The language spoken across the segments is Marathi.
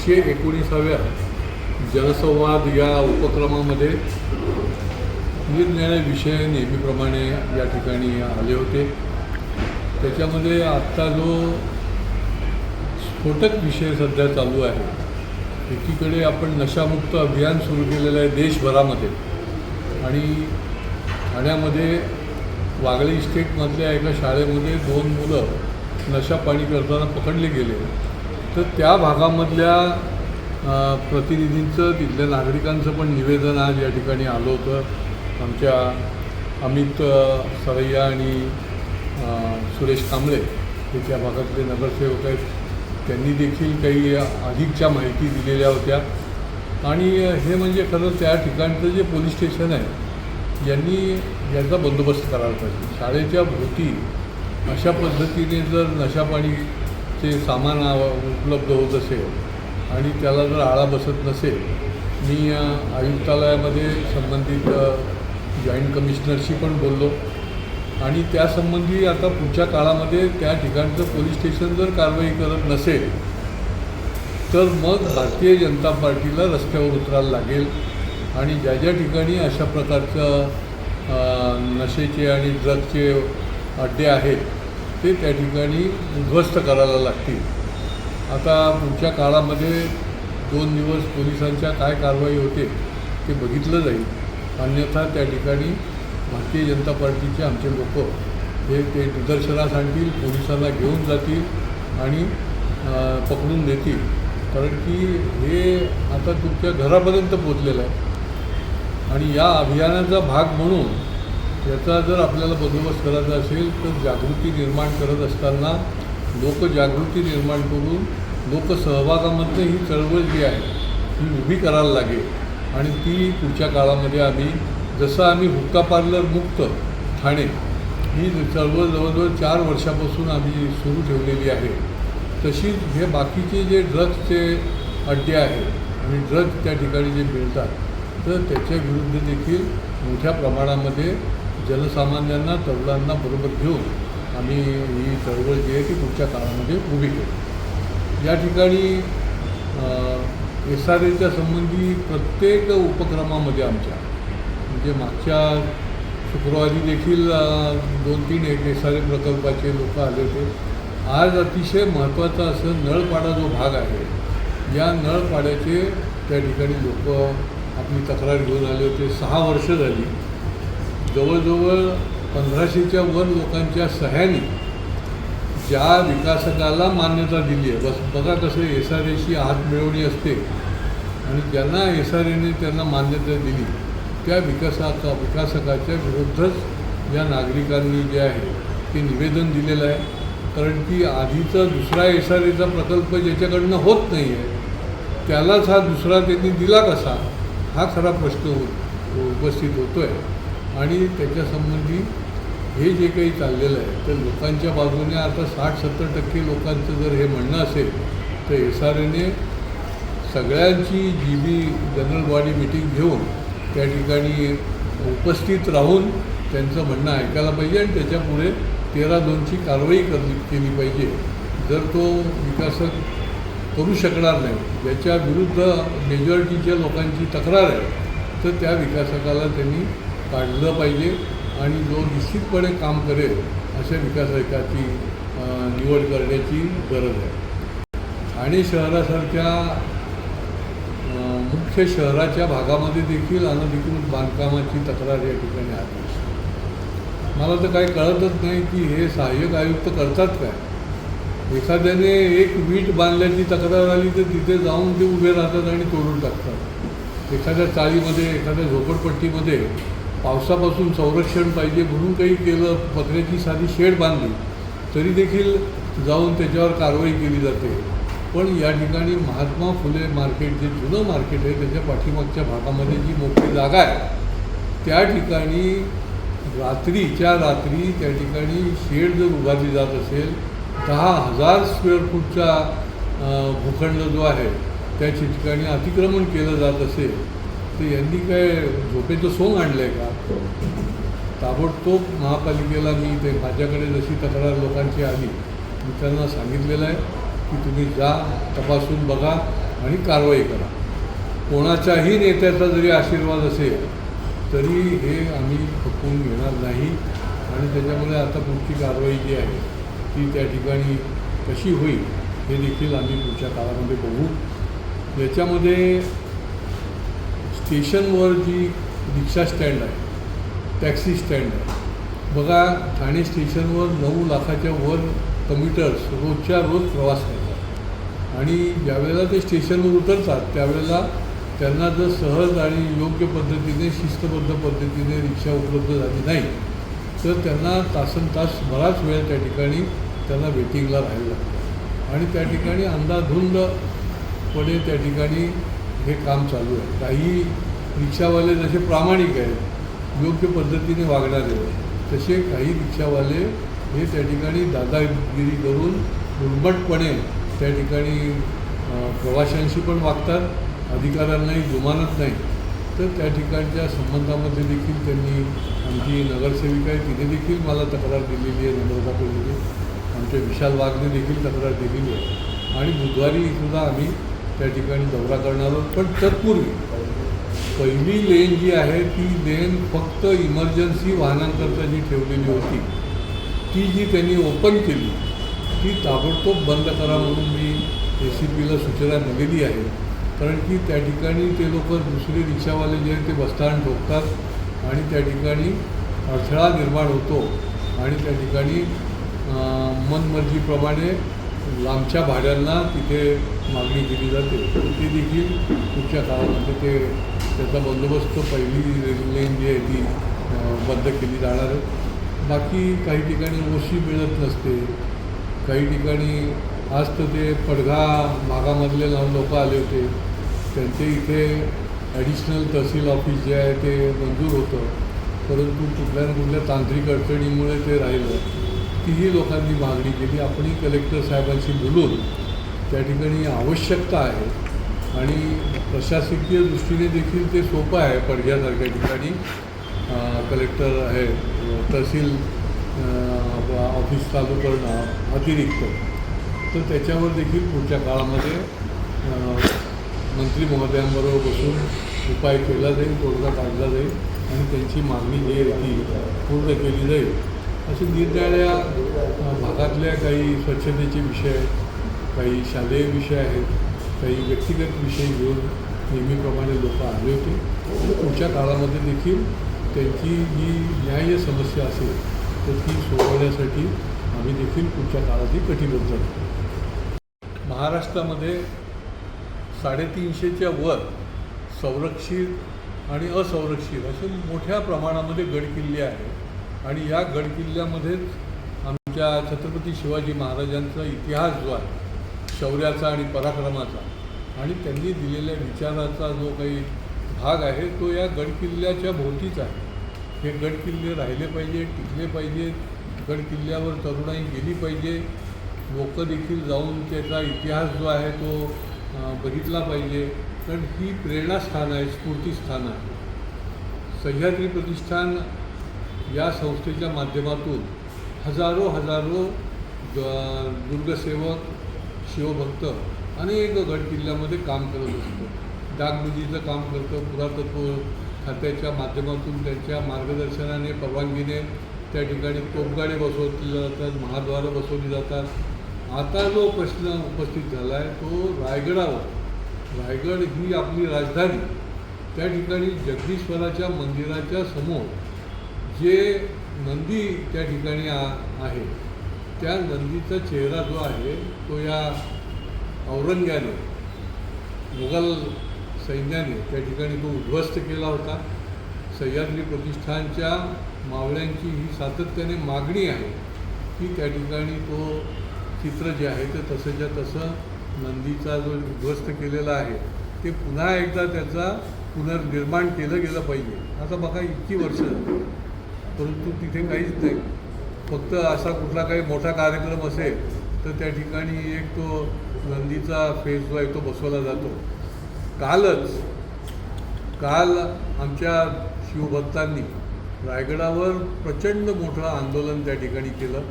119व्या जनसंवाद या उपक्रमामध्ये निरनिराळे विषय नेहमीप्रमाणे या ठिकाणी आले होते। त्याच्यामध्ये आत्ता जो स्फोटक विषय सध्या चालू आहे, एकीकडे आपण नशामुक्त अभियान सुरू केलेलं आहे देशभरामध्ये, आणि ठाण्यामध्ये वागळे इस्टेटमधल्या एका शाळेमध्ये 2 मुलं नशा पाणी करताना पकडले गेले। तर त्या भागामधल्या प्रतिनिधींचं, तिथल्या नागरिकांचं पण निवेदन आज या ठिकाणी आलं होतं। आमच्या अमित सरैया आणि सुरेश कांबळे हे त्या भागातले नगरसेवक आहेत, त्यांनी देखील काही अधिकच्या माहिती दिलेल्या होत्या। आणि हे म्हणजे खरं त्या ठिकाणचं जे पोलीस स्टेशन आहे यांनी याचा बंदोबस्त करायला पाहिजे। शाळेच्या भोवती अशा पद्धतीने जर नशापाणीचे सामान उपलब्ध होत असेल आणि त्याला जर आळा बसत नसेल, मी आयुक्तालयामध्ये संबंधित जॉईंट कमिशनरशी पण बोललो, आणि त्यासंबंधी आता पुढच्या काळामध्ये त्या ठिकाणचं पोलीस स्टेशन जर कारवाई करत नसेल तर मग भारतीय जनता पार्टीला रस्त्यावर उतरायला लागेल, आणि ज्या ज्या ठिकाणी अशा प्रकारचं नशेचे आणि ड्रग्सचे अड्डे आहेत ते त्या ठिकाणी उद्ध्वस्त करायला लागतील। आता पुढच्या काळामध्ये 2 दिवस पोलिसांच्या काय कारवाई होते ते बघितलं जाईल, अन्यथा त्या ठिकाणी भारतीय जनता पार्टीचे आमचे लोक हे ते निदर्शनास आणतील, पोलिसांना घेऊन जातील आणि पकडून देतील, कारण की हे आता तुमच्या घरापर्यंत पोचलेलं आहे। आणि या अभियानाचा भाग म्हणून याचा जर आपल्याला बंदोबस्त करायचा असेल तर जागृती निर्माण करत असताना लोकजागृती निर्माण करून लोकसहभागामध्ये ही चळवळ जी आहे ही उभी करायला लागेल। आणि ती पुढच्या काळामध्ये आम्ही, जसं आम्ही हुक्का पार्लर मुक्त ठाणे ही चळवळ जवळजवळ 4 वर्षापासून आम्ही सुरू ठेवलेली आहे, तशीच हे बाकीचे जे ड्रग्सचे अड्डे आहेत आणि ड्रग्स त्या ठिकाणी जे मिळतात तर त्याच्या विरुद्ध देखील मोठ्या प्रमाणामध्ये जनसामान्यांना, तरुणांना बरोबर घेऊन आम्ही ही चळवळ जी आहे ती पुढच्या काळामध्ये उभी करू। या ठिकाणी SRAच्या संबंधी प्रत्येक उपक्रमामध्ये आमच्या, म्हणजे मागच्या शुक्रवारी देखील 2-3 SRA प्रकल्पाचे लोक आले होते। आज अतिशय महत्त्वाचा असं नळपाडा जो भाग आहे, या नळपाड्याचे त्या ठिकाणी लोक आपली तक्रार घेऊन आले होते। 6 वर्ष झाली, जवळजवळ 1500च्या वर लोकांच्या सह्यांनी ज्या विकासकाला मान्यता दिली आहे, बघा कसं SRAशी हात मिळवणी असते, आणि ज्यांना SRAने त्यांना मान्यता दिली त्या विकासकाच्या विरुद्धच या नागरिकांनी जे आहे ते निवेदन दिलेलं आहे। कारण की आधीचा दुसरा SRAचा प्रकल्प ज्याच्याकडनं होत नाही आहे त्यालाच हा दुसरा त्यांनी दिला कसा, हा खरा प्रश्न उपस्थित होतो आहे। आणि त्याच्यासंबंधी हे जे काही चाललेलं आहे तर लोकांच्या बाजूने आता 60-70% लोकांचं जर हे म्हणणं असेल तर SRAने सगळ्यांची GB जनरल बॉडी मीटिंग घेऊन त्या ठिकाणी उपस्थित राहून त्यांचं म्हणणं ऐकायला पाहिजे, आणि त्याच्यापुढे 13-2ची कारवाई केली पाहिजे। जर तो विकासक करू शकणार नाही, ज्याच्या विरुद्ध मेजॉरिटीच्या लोकांची तक्रार आहे, तर त्या विकासकाला त्यांनी काढलं पाहिजे, आणि जो निश्चितपणे काम करेल अशा विकासकाची निवड करण्याची गरज आहे। ठाणे शहरासारख्या मुख्य शहराच्या भागामध्ये देखील अनधिकृत बांधकामाची तक्रार या ठिकाणी आली। मला तर काही कळतच नाही की हे सहाय्यक आयुक्त करतात काय। एखाद्याने एक वीट बांधल्याची तक्रार आली तर तिथे जाऊन ते उभे राहतात आणि तोडून टाकतात। एखाद्या चाळीमध्ये, एखाद्या झोपडपट्टीमध्ये पावसापासून संरक्षण पाहिजे म्हणून काही केलं, पत्र्याची साधी शेड बांधली तरी देखील जाऊन त्याच्यावर कारवाई केली जाते। पण या ठिकाणी महात्मा फुले मार्केट, जे जुनं मार्केट आहे त्याच्या पाठीमागच्या भागामध्ये जी मोकळी जागा आहे त्या ठिकाणी रात्रीच्या रात्री त्या ठिकाणी शेड जर उभारली जात असेल, 10,000 स्क्वेअर फूटचा भूखंड जो आहे त्या ठिकाणी अतिक्रमण केलं जात असेल तर यांनी काय झोपेचं सोंग आणलं आहे का? ताबडतोब महापालिकेला मी ते माझ्याकडे जशी तक्रार लोकांची आली मी त्यांना सांगितलेलं आहे की तुम्ही जा, तपासून बघा, आणि कारवाई करा. कोणाच्याही नेत्याचा जरी आशीर्वाद असेल तरी हे आम्ही खपवून घेणार नाही. आणि त्याच्यामुळे आता पुढची कारवाई जी आहे ती त्या ठिकाणी कशी होईल हे देखील आम्ही पुढच्या काळामध्ये बघू. याच्यामध्ये स्टेशनवर जी रिक्षा स्टँड आहे, टॅक्सी स्टँड आहे बघा, ठाणे स्टेशनवर 9 लाखाच्या वर कम्युटर्स रोजच्या रोज प्रवास करतात. आणि ज्यावेळेला ते स्टेशनवर उतरतात त्यावेळेला त्यांना जर सहज आणि योग्य पद्धतीने शिस्तबद्ध पद्धतीने रिक्षा उपलब्ध झाली नाही तर त्यांना तासनतास बराच वेळ त्या ठिकाणी त्यांना वेटिंगला राहायला लागतं. आणि त्या ठिकाणी अंधाधुंदपणे त्या ठिकाणी हे काम चालू आहे. काही रिक्षावाले जसे प्रामाणिक आहेत, योग्य पद्धतीने वागणारे, तसे काही रिक्षावाले हे त्या ठिकाणी दादागिरी करून उर्मटपणे त्या ठिकाणी प्रवाशांशी पण वागतात, अधिकाऱ्यांनाही जुमानत नाही. तर त्या ठिकाणच्या संबंधामध्ये देखील त्यांनी, आमची नगरसेविका आहे तिने देखील मला तक्रार दिलेली आहे नम्रता कोल्हे, आमचे विशाल वाघने देखील तक्रार दिलेली आहे. आणि बुधवारी सुद्धा आम्ही त्या ठिकाणी दौरा करणार आहोत. पण तत्पूर्वी पहिली लेन जी आहे ती लेन फक्त इमर्जन्सी वाहनांकरता जी ठेवलेली होती ती जी त्यांनी ओपन केली ती ताबडतोब बंद करा म्हणून मी ACPला सूचना दिलेली आहे. कारण की त्या ठिकाणी ते लोक दुसरे रिक्षावाले जे आहेत ते बसताना ठोकतात आणि त्या ठिकाणी अडथळा निर्माण होतो आणि त्या ठिकाणी मनमर्जीप्रमाणे लांबच्या भाड्यांना तिथे मागणी केली जाते. ते देखील पुढच्या काळामध्ये त्याचा बंदोबस्त पहिली लेन जी आहे ती बंद केली जाणार आहे. बाकी काही ठिकाणी ओशी मिळत नसते, काही ठिकाणी आज तर ते पडघा भागामधले लोक आले होते, त्यांचे इथे ॲडिशनल तहसील ऑफिस जे आहे ते मंजूर होतं, परंतु कुठल्या ना कुठल्या तांत्रिक अडचणीमुळे ते राहिलं. तीही लोकांनी मागणी केली. आपणही कलेक्टर साहेबांशी बोलून त्या ठिकाणी आवश्यकता आहे आणि प्रशासकीय दृष्टीने देखील ते सोपं आहे. पडघ्यासारख्या ठिकाणी कलेक्टर आहे, तहसील ऑफिस चालू करणं अतिरिक्त, तर त्याच्यावर देखील पुढच्या काळामध्ये मंत्री महोदयांबरोबर बसून उपाय केला जाईल, तोडगा काढला जाईल आणि त्यांची मागणी जी आहे ती पूर्ण केली जाईल. असे निरनिराळ्या भागातल्या काही स्वच्छतेचे विषय आहेत, काही शालेय विषय आहेत, काही व्यक्तिगत विषय घेऊन नेहमीप्रमाणे लोक आले होते. पुढच्या काळामध्ये देखील त्यांची जी न्याय्य समस्या असेल तर ती सोडवण्यासाठी आम्ही देखील पुढच्या काळातही कटिबद्ध आहोत. महाराष्ट्रामध्ये 350च्या वर संरक्षित आणि असंरक्षित असे मोठ्या प्रमाणामध्ये गडकिल्ले आहेत आणि या गडकिल्ल्यामध्येच आमच्या छत्रपती शिवाजी महाराजांचा इतिहास जो आहे शौर्याचा आणि पराक्रमाचा आणि त्यांनी दिलेल्या विचाराचा जो काही भाग आहे तो या गडकिल्ल्याच्या भोवतीच आहे. हे गडकिल्ले राहिले पाहिजे, टिकले पाहिजे, गडकिल्ल्यावर तरुणाई गेली पाहिजे, लोक देखील जाऊन त्याचा इतिहास जो आहे तो बघितला पाहिजे. कारण ही प्रेरणास्थान आहे, स्फूर्तीस्थान आहे. सह्याद्री प्रतिष्ठान या संस्थेच्या माध्यमातून हजारो दुर्गसेवक, शिवभक्त अनेक गडकिल्ल्यामध्ये काम करत असतं. डागडुजीचं काम करतं, पुरातत्व खात्याच्या माध्यमातून त्यांच्या मार्गदर्शनाने, परवानगीने त्या ठिकाणी तोफगाडे बसवले जातात, महाद्वारं बसवली जातात. आता जो प्रश्न उपस्थित झाला आहे तो रायगडावर. रायगड ही आपली राजधानी, त्या ठिकाणी जगदीश्वराच्या मंदिराच्या समोर जे नंदी त्या ठिकाणी आहे त्या नंदीचा चेहरा जो आहे तो या औरंग्याने, मुघल सैन्याने त्या ठिकाणी तो उद्ध्वस्त केला होता. सह्याद्री प्रतिष्ठानच्या मावळ्यांची ही सातत्याने मागणी आहे की त्या ठिकाणी तो चित्र जे आहे ते तसंच्या तसं नंदीचा जो उद्ध्वस्त केलेला आहे ते पुन्हा एकदा त्याचा पुनर्निर्माण केलं गेलं पाहिजे. आता बघा इतकी वर्ष परंतु तिथे काहीच नाही. फक्त असा कुठला काही मोठा कार्यक्रम असेल तर त्या ठिकाणी एक तो नंदीचा फेस जो आहे तो बसवला जातो. काल आमच्या शिवभक्तांनी रायगडावर प्रचंड मोठं आंदोलन त्या ठिकाणी केलं.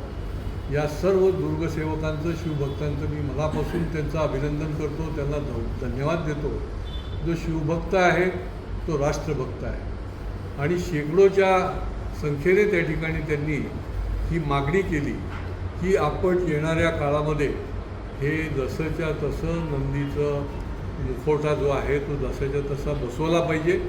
या सर्व दुर्गसेवकांचं, शिवभक्तांचं मी मनापासून त्यांचं अभिनंदन करतो, त्यांना धन्यवाद देतो. जो शिवभक्त आहे तो राष्ट्रभक्त आहे आणि शेकडोच्या संख्येने त्या ठिकाणी त्यांनी ही मागणी केली की आपण येणाऱ्या काळामध्ये हे जसंच्या तसं नंदीचं मुखवटा जो आहे तो जसाच्या तसा बसवला पाहिजे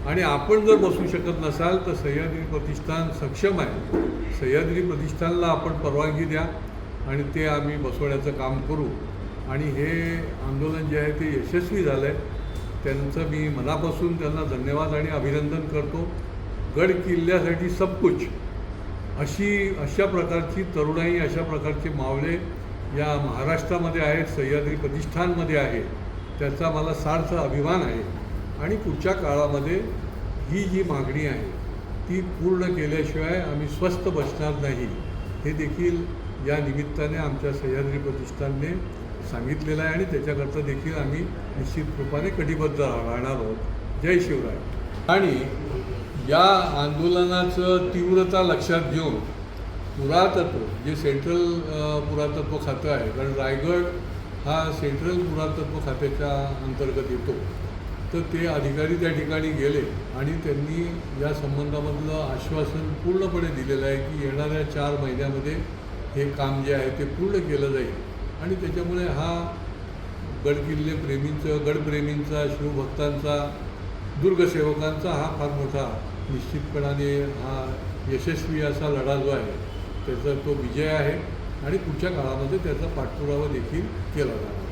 आणि आपण जर बसवू शकत नसाल तर सह्याद्री प्रतिष्ठान सक्षम आहे. सह्याद्री प्रतिष्ठानला आपण परवानगी द्या आणि ते आम्ही बसवण्याचं काम करू आणि हे आंदोलन जे आहे ते यशस्वी झालं आहे. त्यांचं मी मनापासून त्यांना धन्यवाद आणि अभिनंदन करतो. गड किल्ल्यासाठी सबकुछ अशा प्रकारची तरुणाई, अशा प्रकारचे मावळे या महाराष्ट्रामध्ये आहेत, सह्याद्री प्रतिष्ठानमध्ये आहे. त्याचा मला सार्थ अभिमान आहे आणि पुढच्या काळामध्ये ही जी मागणी आहे ती पूर्ण केल्याशिवाय आम्ही स्वस्थ बसणार नाही, हे देखील या निमित्ताने आमच्या सह्याद्री प्रतिष्ठानने सांगितलेलं आहे आणि त्याच्याकरता देखील आम्ही निश्चित रूपाने कटिबद्ध राहणार आहोत. जय शिवराय. आणि या आंदोलनाचं तीव्रता लक्षात घेऊन पुरातत्व जे सेंट्रल पुरातत्व खातं आहे, कारण रायगड हा सेंट्रल पुरातत्व खात्याच्या अंतर्गत येतो, तर ते अधिकारी त्या ठिकाणी गेले आणि त्यांनी या संबंधामधलं आश्वासन पूर्णपणे दिलेलं आहे की येणाऱ्या 4 महिन्यामध्ये हे काम जे आहे ते पूर्ण केलं जाईल आणि त्याच्यामुळे हा गडकिल्ले प्रेमींचं, गडप्रेमींचा, शिवभक्तांचा, दुर्गसेवकांचा हा फार मोठा निश्चितपणाने हा यशस्वी असा लढा जो आहे त्याचा तो विजय आहे आणि पुढच्या काळामध्ये त्याचा पाठपुरावा देखील केला जाणार.